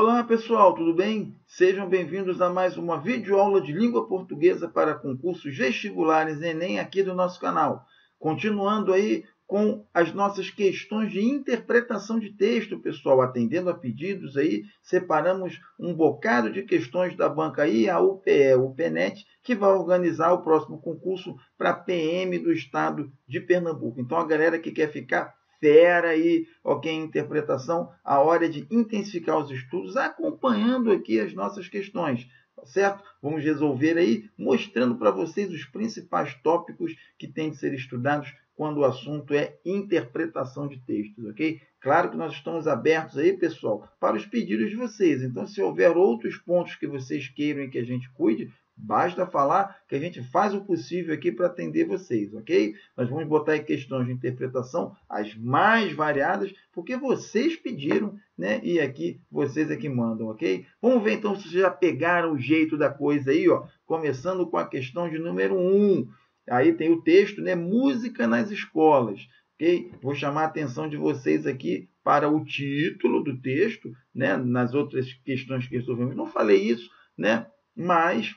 Olá pessoal, tudo bem? Sejam bem-vindos a mais uma videoaula de língua portuguesa para concursos vestibulares Enem aqui do nosso canal. Continuando aí com as nossas questões de interpretação de texto, pessoal, atendendo a pedidos aí, separamos um bocado de questões da banca aí, a UPE, o PENET, que vai organizar o próximo concurso para PM do estado de Pernambuco. Então, a galera que quer ficar fera aí, ok, interpretação, a hora de intensificar os estudos, acompanhando aqui as nossas questões, tá certo? Vamos resolver aí, mostrando para vocês os principais tópicos que têm de ser estudados quando o assunto é interpretação de textos, ok? Claro que nós estamos abertos aí, pessoal, para os pedidos de vocês. Então, se houver outros pontos que vocês queiram que a gente cuide, basta falar que a gente faz o possível aqui para atender vocês, ok? Nós vamos botar aí questões de interpretação as mais variadas, porque vocês pediram, né? E aqui vocês é que mandam, ok? Vamos ver então se vocês já pegaram o jeito da coisa aí, ó. Começando com a questão de número 1. Aí tem o texto, né? Música nas escolas, ok? Vou chamar a atenção de vocês aqui para o título do texto, né? Nas outras questões que resolvemos, não falei isso, né? Mas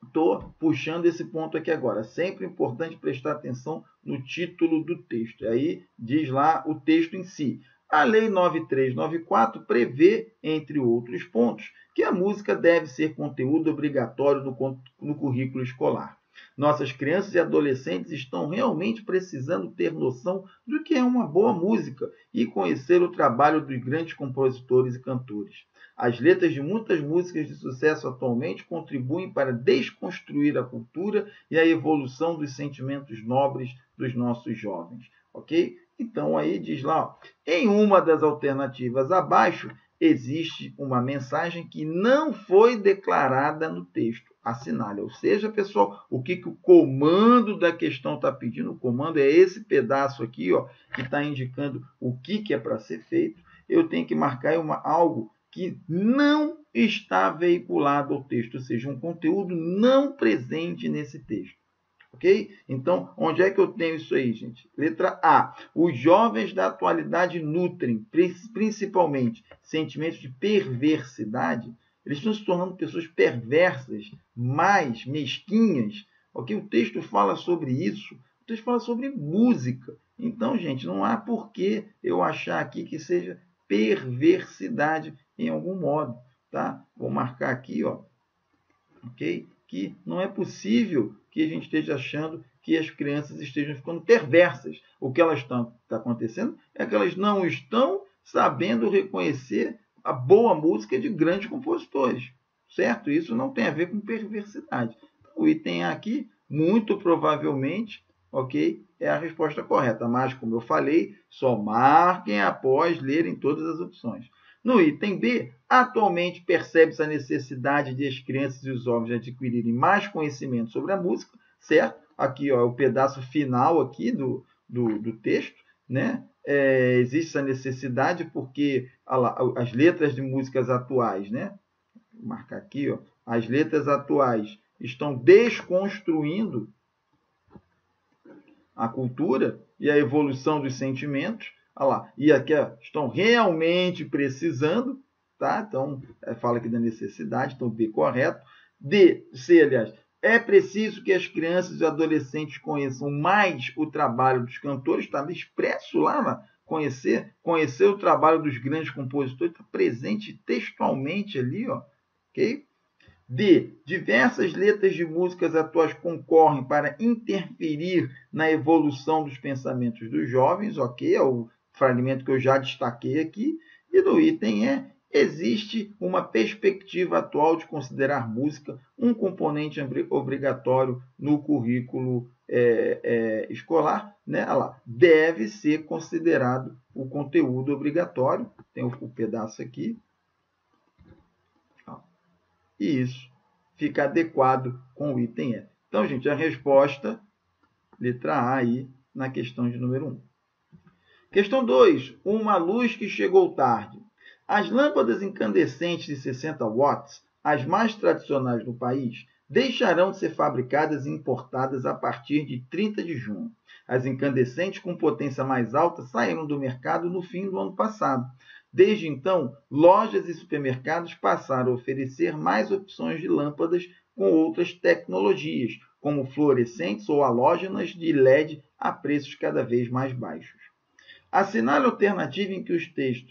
estou puxando esse ponto aqui agora. Sempre importante prestar atenção no título do texto. Aí diz lá o texto em si. A Lei 9394 prevê, entre outros pontos, que a música deve ser conteúdo obrigatório no currículo escolar. Nossas crianças e adolescentes estão realmente precisando ter noção do que é uma boa música e conhecer o trabalho dos grandes compositores e cantores. As letras de muitas músicas de sucesso atualmente contribuem para desconstruir a cultura e a evolução dos sentimentos nobres dos nossos jovens, ok? Então, aí diz lá, ó, em uma das alternativas abaixo, existe uma mensagem que não foi declarada no texto. Assinale. Ou seja, pessoal, o que o comando da questão está pedindo? O comando é esse pedaço aqui, ó, que está indicando o que é para ser feito. Eu tenho que marcar algo que não está veiculado ao texto, ou seja, um conteúdo não presente nesse texto. Ok? Então, onde é que eu tenho isso aí, gente? Letra A. Os jovens da atualidade nutrem, principalmente, sentimentos de perversidade. Eles estão se tornando pessoas perversas, mais mesquinhas. Ok? O texto fala sobre isso. O texto fala sobre música. Então, gente, não há por que eu achar aqui que seja perversidade em algum modo. Tá? Vou marcar aqui, ó. Ok? Que não é possível que a gente esteja achando que as crianças estejam ficando perversas. O que elas está acontecendo é que elas não estão sabendo reconhecer a boa música de grandes compositores, certo? Isso não tem a ver com perversidade. O item aqui, muito provavelmente, ok, é a resposta correta, mas, como eu falei, só marquem após lerem todas as opções. No item B, atualmente percebe-se a necessidade de as crianças e os jovens adquirirem mais conhecimento sobre a música, certo? Aqui ó, é o pedaço final aqui do texto, né? Existe essa necessidade porque as letras de músicas atuais, né? Vou marcar aqui, ó, as letras atuais estão desconstruindo a cultura e a evolução dos sentimentos. Olha lá, e aqui ó, estão realmente precisando, tá? Então, fala aqui da necessidade, então B correto. C, aliás, é preciso que as crianças e adolescentes conheçam mais o trabalho dos cantores, está expresso lá, conhecer o trabalho dos grandes compositores, está presente textualmente ali, ó, ok? D. Diversas letras de músicas atuais concorrem para interferir na evolução dos pensamentos dos jovens, ok? É o fragmento que eu já destaquei aqui. E no item E, existe uma perspectiva atual de considerar música um componente obrigatório no currículo escolar, né? Olha lá, deve ser considerado o conteúdo obrigatório. Tem o pedaço aqui. E isso fica adequado com o item E. Então, gente, a resposta, letra A aí, na questão de número 1. Questão 2. Uma luz que chegou tarde. As lâmpadas incandescentes de 60 watts, as mais tradicionais no país, deixarão de ser fabricadas e importadas a partir de 30 de junho. As incandescentes com potência mais alta saíram do mercado no fim do ano passado. Desde então, lojas e supermercados passaram a oferecer mais opções de lâmpadas com outras tecnologias, como fluorescentes ou halógenas de LED a preços cada vez mais baixos. Assinale a alternativa em que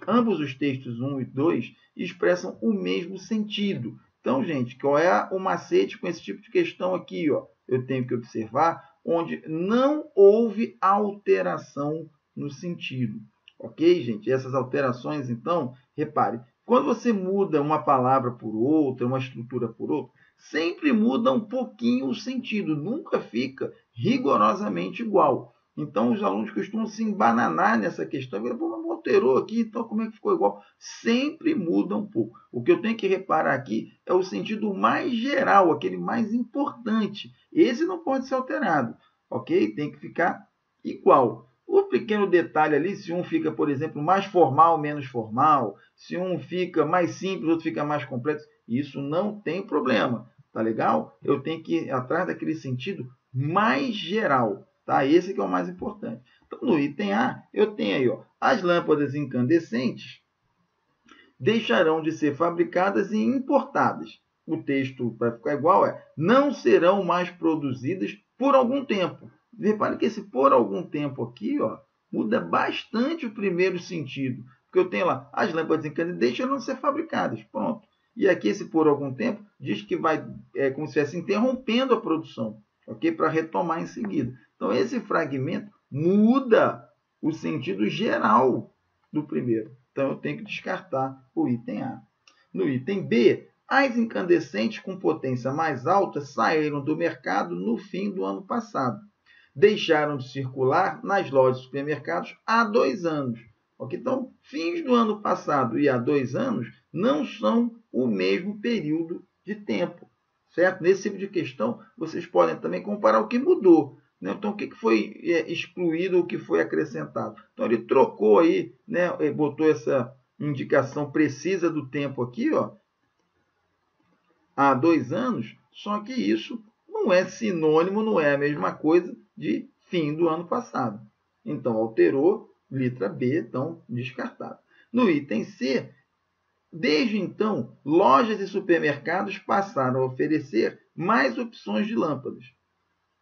ambos os textos 1 e 2 expressam o mesmo sentido. Então, gente, qual é o macete com esse tipo de questão aqui? Eu tenho que observar onde não houve alteração no sentido. Ok, gente? Essas alterações, então, repare, quando você muda uma palavra por outra, uma estrutura por outra, sempre muda um pouquinho o sentido, nunca fica rigorosamente igual. Então, os alunos costumam se embananar nessa questão. Pô, mas alterou aqui, então como é que ficou igual? Sempre muda um pouco. O que eu tenho que reparar aqui é o sentido mais geral, aquele mais importante. Esse não pode ser alterado, ok? Tem que ficar igual. O pequeno detalhe ali, se um fica, por exemplo, mais formal, menos formal, se um fica mais simples, outro fica mais complexo, isso não tem problema, tá legal? Eu tenho que ir atrás daquele sentido mais geral. Tá? Esse que é o mais importante. Então, no item A, eu tenho aí, as lâmpadas incandescentes deixarão de ser fabricadas e importadas. O texto, para ficar igual, não serão mais produzidas por algum tempo. Repare que esse por algum tempo aqui, muda bastante o primeiro sentido. Porque eu tenho lá, as lâmpadas incandescentes deixarão de ser fabricadas. Pronto. E aqui, esse por algum tempo, diz que vai, como se estivesse interrompendo a produção, ok? Para retomar em seguida. Então, esse fragmento muda o sentido geral do primeiro. Então, eu tenho que descartar o item A. No item B, as incandescentes com potência mais alta saíram do mercado no fim do ano passado. Deixaram de circular nas lojas de supermercados há 2 anos. Okay? Então, fins do ano passado e há 2 anos não são o mesmo período de tempo. Certo? Nesse tipo de questão, vocês podem também comparar o que mudou. Então, o que foi excluído, o que foi acrescentado? Então, ele trocou aí, botou essa indicação precisa do tempo aqui, há 2 anos, só que isso não é sinônimo, não é a mesma coisa de fim do ano passado. Então, alterou, letra B, então, descartado. No item C, desde então, lojas e supermercados passaram a oferecer mais opções de lâmpadas.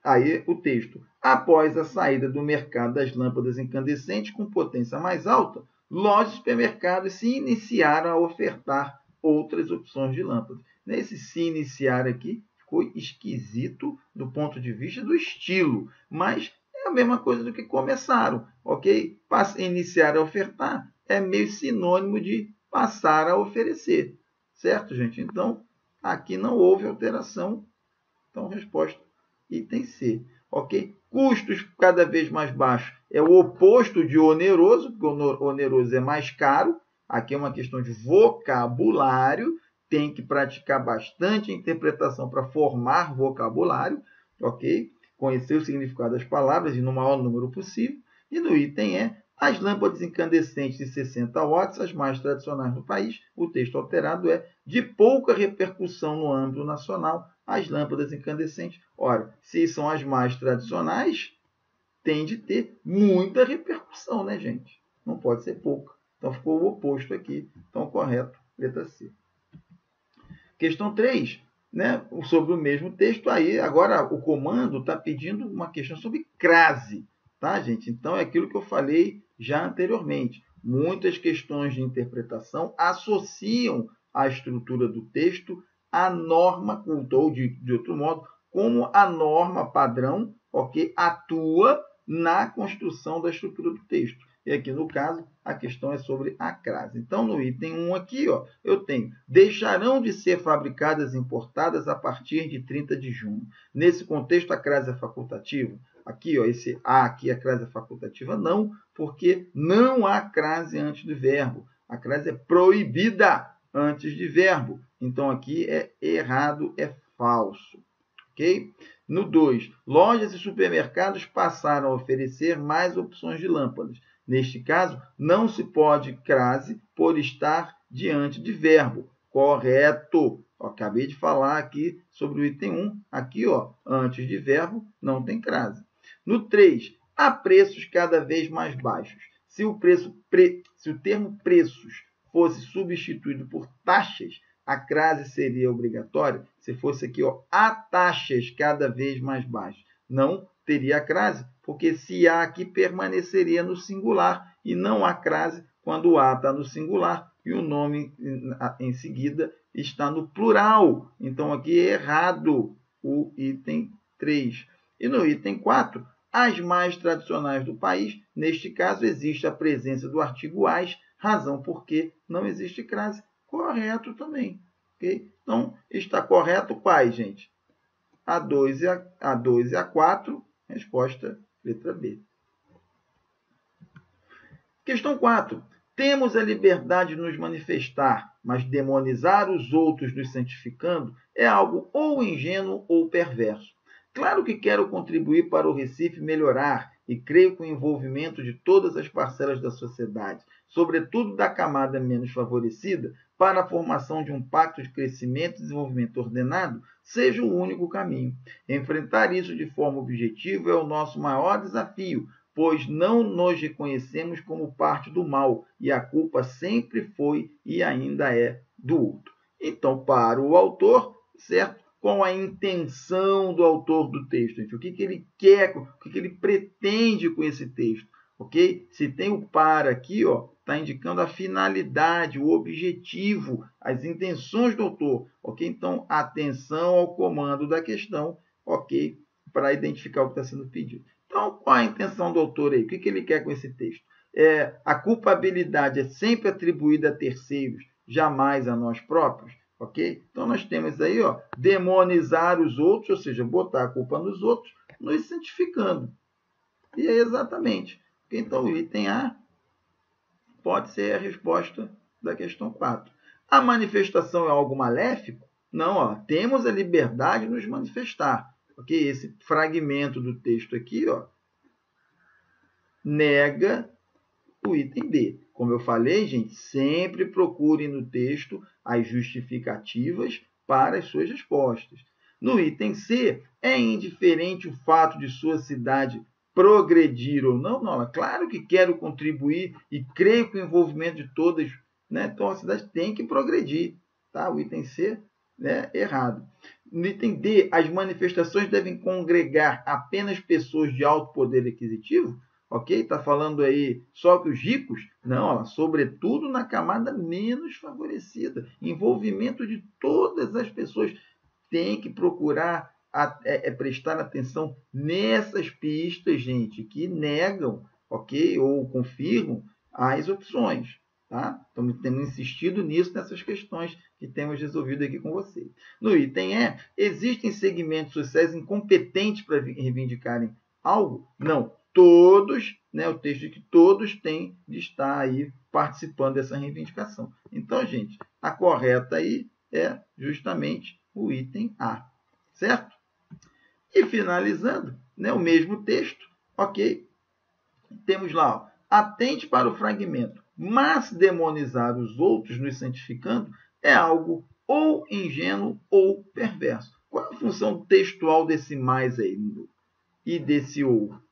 Aí o texto. Após a saída do mercado das lâmpadas incandescentes com potência mais alta, lojas e supermercados se iniciaram a ofertar outras opções de lâmpadas. Nesse se iniciar aqui, ficou esquisito do ponto de vista do estilo, mas é a mesma coisa do que começaram, ok? Iniciar a ofertar é meio sinônimo de passar a oferecer, certo, gente? Então, aqui não houve alteração. Então, resposta item C, ok? Custos cada vez mais baixos é o oposto de oneroso, porque o oneroso é mais caro. Aqui é uma questão de vocabulário, tem que praticar bastante interpretação para formar vocabulário, ok? Conhecer o significado das palavras e no maior número possível. E no item E, as lâmpadas incandescentes de 60 watts, as mais tradicionais no país, o texto alterado é de pouca repercussão no âmbito nacional, as lâmpadas incandescentes. Ora, se são as mais tradicionais, tem de ter muita repercussão, né, gente? Não pode ser pouca. Então, ficou o oposto aqui. Então, correto, letra C. Questão 3, sobre o mesmo texto. Aí, agora, o comando está pedindo uma questão sobre crase, tá, gente? Então, é aquilo que eu falei já anteriormente. Muitas questões de interpretação associam a estrutura do texto à norma culta, ou de outro modo, como a norma padrão, ok, atua na construção da estrutura do texto. E aqui, no caso, a questão é sobre a crase. Então, no item 1 aqui, eu tenho, deixarão de ser fabricadas e importadas a partir de 30 de junho. Nesse contexto, a crase é facultativa? Aqui, esse A aqui, a crase é facultativa? Não, porque não há crase antes do verbo. A crase é proibida antes de verbo. Então, aqui é errado, é falso. Ok? No 2, lojas e supermercados passaram a oferecer mais opções de lâmpadas. Neste caso, não se pode crase por estar diante de verbo. Correto. Acabei de falar aqui sobre o item 1. Aqui, antes de verbo, não tem crase. No 3, há preços cada vez mais baixos. se o termo preços fosse substituído por taxas, a crase seria obrigatória. Se fosse aqui, ó, a taxas cada vez mais baixas, não teria a crase, porque se há aqui permaneceria no singular e não há crase quando o A está no singular e o nome em seguida está no plural. Então, aqui é errado o item 3. E no item 4, as mais tradicionais do país, neste caso, existe a presença do artigo as, razão porque não existe crase. Correto também. Okay? Então, está correto quais, gente? A2 e A4, resposta letra B. Questão 4. Temos a liberdade de nos manifestar, mas demonizar os outros nos santificando é algo ou ingênuo ou perverso. Claro que quero contribuir para o Recife melhorar e creio que o envolvimento de todas as parcelas da sociedade, sobretudo da camada menos favorecida, para a formação de um pacto de crescimento e desenvolvimento ordenado, seja o único caminho. Enfrentar isso de forma objetiva é o nosso maior desafio, pois não nos reconhecemos como parte do mal, e a culpa sempre foi e ainda é do outro. Então, para o autor, certo? Com a intenção do autor do texto, gente. O que ele quer, o que ele pretende com esse texto, ok? Se tem o para aqui, ó, está indicando a finalidade, o objetivo, as intenções do autor, ok? Então, atenção ao comando da questão, ok? Para identificar o que está sendo pedido. Então, qual a intenção do autor aí? O que ele quer com esse texto? A culpabilidade é sempre atribuída a terceiros, jamais a nós próprios. Ok? Então, nós temos aí, ó, demonizar os outros, ou seja, botar a culpa nos outros, nos santificando. E é exatamente. Então, o item A pode ser a resposta da questão 4. A manifestação é algo maléfico? Não, ó, temos a liberdade de nos manifestar. Ok? Esse fragmento do texto aqui, ó, nega o item B. Como eu falei, gente, sempre procure no texto as justificativas para as suas respostas. No item C, é indiferente o fato de sua cidade progredir ou não? Não, é claro que quero contribuir e creio que o envolvimento de todas, né? Então, a cidade tem que progredir. Tá? O item C, né? Errado. No item D, as manifestações devem congregar apenas pessoas de alto poder aquisitivo? Ok? Está falando aí só que os ricos? Não, ó, sobretudo na camada menos favorecida. Envolvimento de todas as pessoas. Tem que procurar prestar atenção nessas pistas, gente, que negam, ok? Ou confirmam as opções. Tá? Então, temos insistido nisso, nessas questões que temos resolvido aqui com vocês. No item E, existem segmentos sociais incompetentes para reivindicarem algo? Não. Todos, né, o texto de que todos têm de estar aí participando dessa reivindicação. Então, gente, a correta aí é justamente o item A, certo? E finalizando, né, o mesmo texto, ok? Temos lá, ó, atente para o fragmento, mas demonizar os outros nos santificando é algo ou ingênuo ou perverso. Qual é a função textual desse mais aí e desse ou?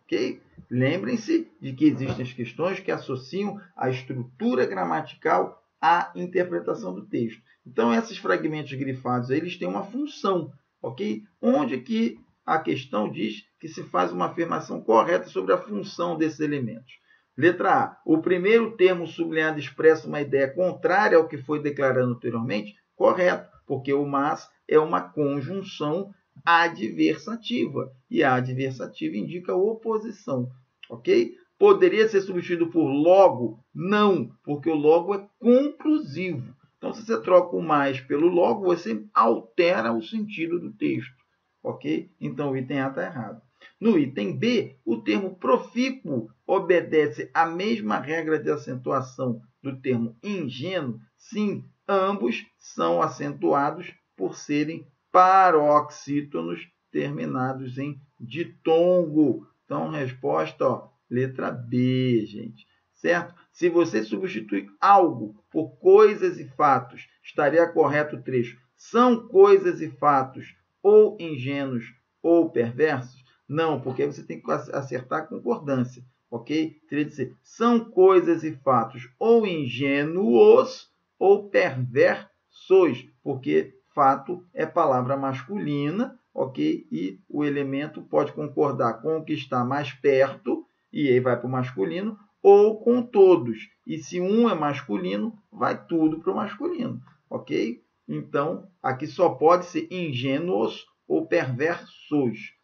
Okay? Lembrem-se de que existem as questões que associam a estrutura gramatical à interpretação do texto. Então, esses fragmentos grifados aí, eles têm uma função, ok? Onde que a questão diz que se faz uma afirmação correta sobre a função desses elementos. Letra A. O primeiro termo sublinhado expressa uma ideia contrária ao que foi declarado anteriormente? Correto, porque o mas é uma conjunção adversativa. E a adversativa indica oposição. Ok? Poderia ser substituído por logo? Não, porque o logo é conclusivo. Então, se você troca o mais pelo logo, você altera o sentido do texto. Ok? Então, o item A está errado. No item B, o termo profícuo obedece à mesma regra de acentuação do termo ingênuo? Sim, ambos são acentuados por serem paroxítonos terminados em ditongo. Então, resposta, ó, letra B, gente. Certo? Se você substituir algo por coisas e fatos, estaria correto o trecho. São coisas e fatos ou ingênuos ou perversos? Não, porque você tem que acertar a concordância. ok? Teria de ser, são coisas e fatos ou ingênuos ou perversos, porque fato é palavra masculina, ok? E o elemento pode concordar com o que está mais perto, e aí vai para o masculino, ou com todos. E se um é masculino, vai tudo para o masculino, ok? Então, aqui só pode ser ingênuos ou perversos.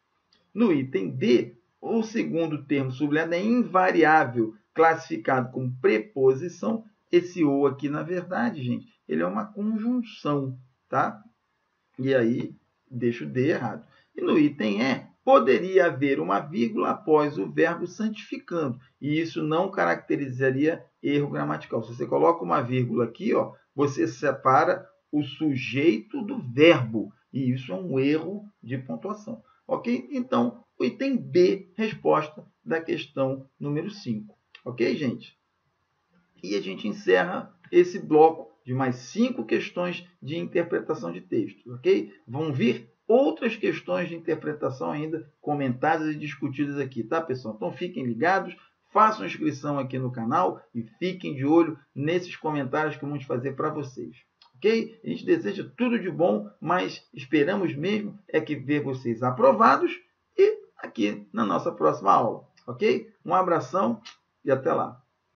No item D, o segundo termo sublinhado é invariável, classificado como preposição. Esse ou aqui, na verdade, gente, ele é uma conjunção, tá? E aí, deixa o D errado. E no item E, poderia haver uma vírgula após o verbo santificando. E isso não caracterizaria erro gramatical. Se você coloca uma vírgula aqui, ó, você separa o sujeito do verbo. E isso é um erro de pontuação. Ok? Então, o item B, resposta da questão número 5. Ok, gente? E a gente encerra esse bloco de mais 5 questões de interpretação de texto, ok? Vão vir outras questões de interpretação ainda comentadas e discutidas aqui, tá, pessoal? Então, fiquem ligados, façam inscrição aqui no canal e fiquem de olho nesses comentários que vamos fazer para vocês, ok? A gente deseja tudo de bom, mas esperamos mesmo é que ver vocês aprovados e aqui na nossa próxima aula, ok? Um abração e até lá!